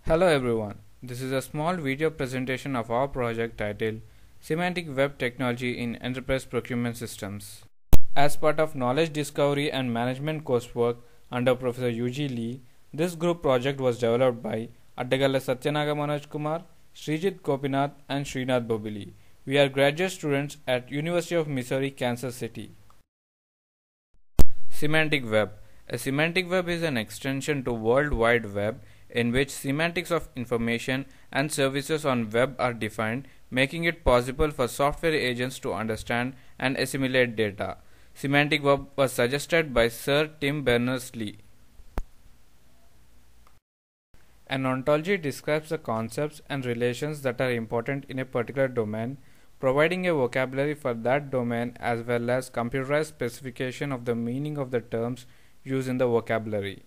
Hello everyone, this is a small video presentation of our project titled Semantic Web Technology in Enterprise Procurement Systems. As part of Knowledge Discovery and Management coursework under Professor Yugyung, this group project was developed by Addagalla Satyanaga Manoj Kumar, Srijit Gopinath and Srinath Bobili. We are graduate students at University of Missouri, Kansas City. Semantic Web. A semantic web is an extension to World Wide Web in which semantics of information and services on web are defined, making it possible for software agents to understand and assimilate data. Semantic web was suggested by Sir Tim Berners-Lee. An ontology describes the concepts and relations that are important in a particular domain, providing a vocabulary for that domain as well as computerized specification of the meaning of the terms used in the vocabulary.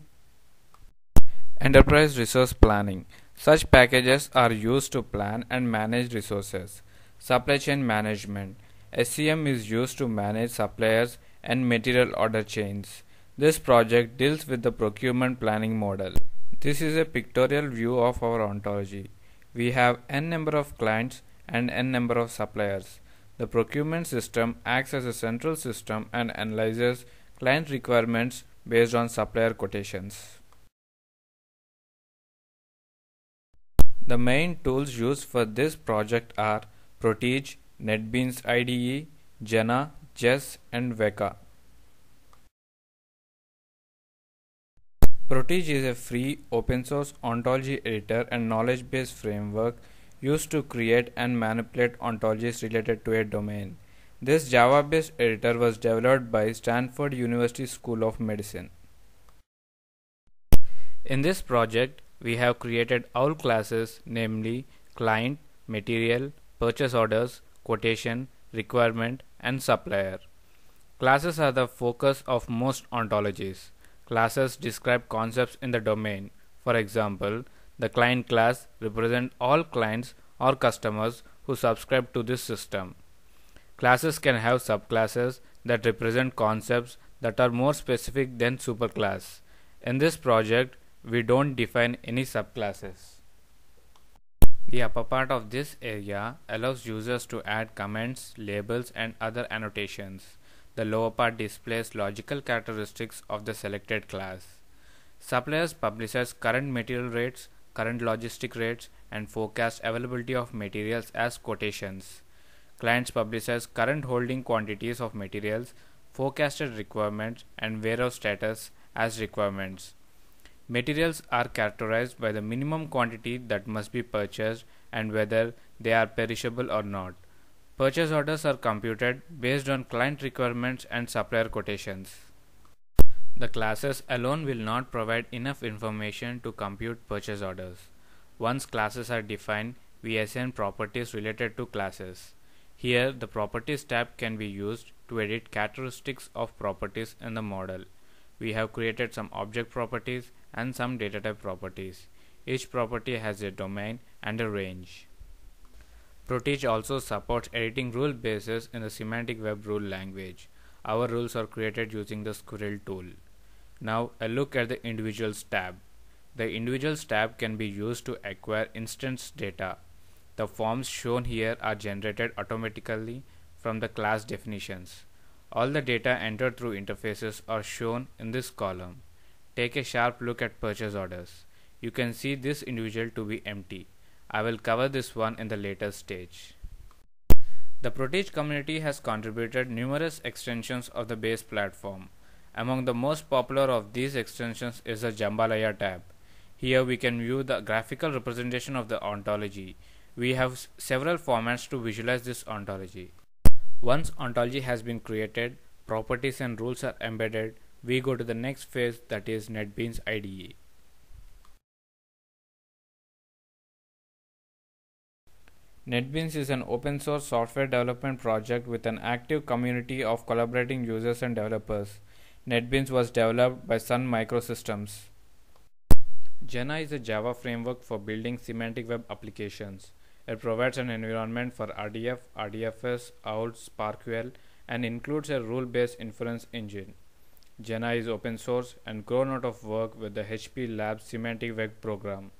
Enterprise Resource Planning. Such packages are used to plan and manage resources. Supply Chain Management. SCM is used to manage suppliers and material order chains. This project deals with the procurement planning model. This is a pictorial view of our ontology. We have n number of clients and n number of suppliers. The procurement system acts as a central system and analyzes client requirements based on supplier quotations. The main tools used for this project are Protige, NetBeans IDE, Jena, Jess and Weka. Protige is a free open source ontology editor and knowledge base framework used to create and manipulate ontologies related to a domain. This Java based editor was developed by Stanford University School of Medicine. In this project, we have created all classes, namely client, material, purchase orders, quotation, requirement, and supplier. Classes are the focus of most ontologies. Classes describe concepts in the domain. For example, the client class represents all clients or customers who subscribe to this system. Classes can have subclasses that represent concepts that are more specific than superclass. In this project, we don't define any subclasses. The upper part of this area allows users to add comments, labels and other annotations. The lower part displays logical characteristics of the selected class. Suppliers publishes current material rates, current logistic rates and forecast availability of materials as quotations. Clients publishes current holding quantities of materials, forecasted requirements and warehouse status as requirements. Materials are characterized by the minimum quantity that must be purchased and whether they are perishable or not. Purchase orders are computed based on client requirements and supplier quotations. The classes alone will not provide enough information to compute purchase orders. Once classes are defined, we assign properties related to classes. Here, the Properties tab can be used to edit characteristics of properties in the model. We have created some object properties and some data type properties. Each property has a domain and a range. Protige also supports editing rule bases in the semantic web rule language. Our rules are created using the Squirrel tool. Now a look at the Individuals tab. The Individuals tab can be used to acquire instance data. The forms shown here are generated automatically from the class definitions. All the data entered through interfaces are shown in this column. Take a sharp look at purchase orders. You can see this individual to be empty. I will cover this one in the later stage. The Protige community has contributed numerous extensions of the base platform. Among the most popular of these extensions is the Jambalaya tab. Here we can view the graphical representation of the ontology. We have several formats to visualize this ontology. Once ontology has been created, properties and rules are embedded, we go to the next phase, that is NetBeans IDE. NetBeans is an open source software development project with an active community of collaborating users and developers. NetBeans was developed by Sun Microsystems. Jena is a Java framework for building semantic web applications. It provides an environment for RDF, RDFS, OWL, SparkQL and includes a rule-based inference engine. Jena is open source and grown out of work with the HP Labs Semantic Web program.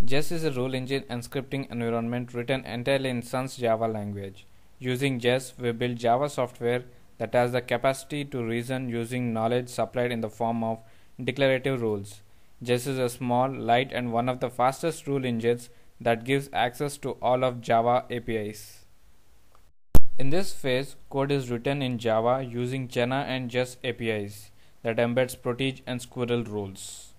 Jest is a rule engine and scripting environment written entirely in Sun's Java language. Using Jest, we build Java software that has the capacity to reason using knowledge supplied in the form of declarative rules. Jest is a small, light, and one of the fastest rule engines that gives access to all of Java APIs. In this phase, code is written in Java using Jena and Jest APIs that embeds Protige and Squirrel rules.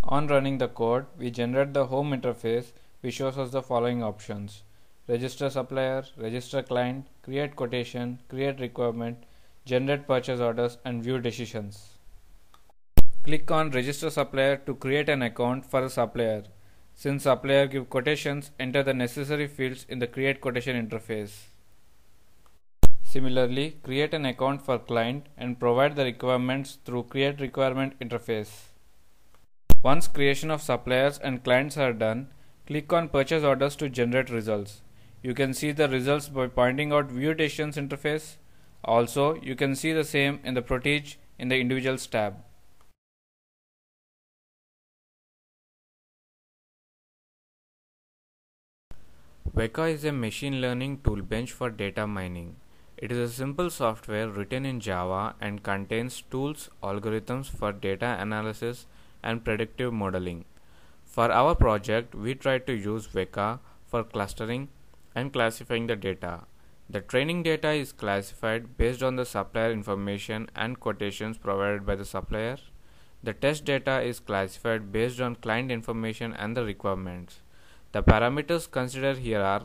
On running the code, we generate the home interface which shows us the following options: register supplier, register client, create quotation, create requirement, generate purchase orders, and view decisions. Click on register supplier to create an account for a supplier. Since supplier give quotations, enter the necessary fields in the create quotation interface. Similarly, create an account for client and provide the requirements through create requirement interface. Once creation of suppliers and clients are done, click on purchase orders to generate results. You can see the results by pointing out view decisions interface. Also, you can see the same in the Protige in the individuals tab. Weka is a machine learning toolbench for data mining. It is a simple software written in Java and contains tools, algorithms for data analysis and predictive modeling. For our project, we tried to use Weka for clustering and classifying the data. The training data is classified based on the supplier information and quotations provided by the supplier. The test data is classified based on client information and the requirements. The parameters considered here are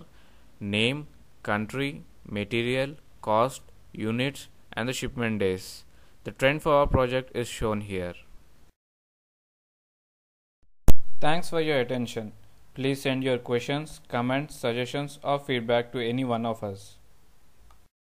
name, country, material, cost, units, and the shipment days. The trend for our project is shown here. Thanks for your attention. Please send your questions, comments, suggestions, or feedback to any one of us.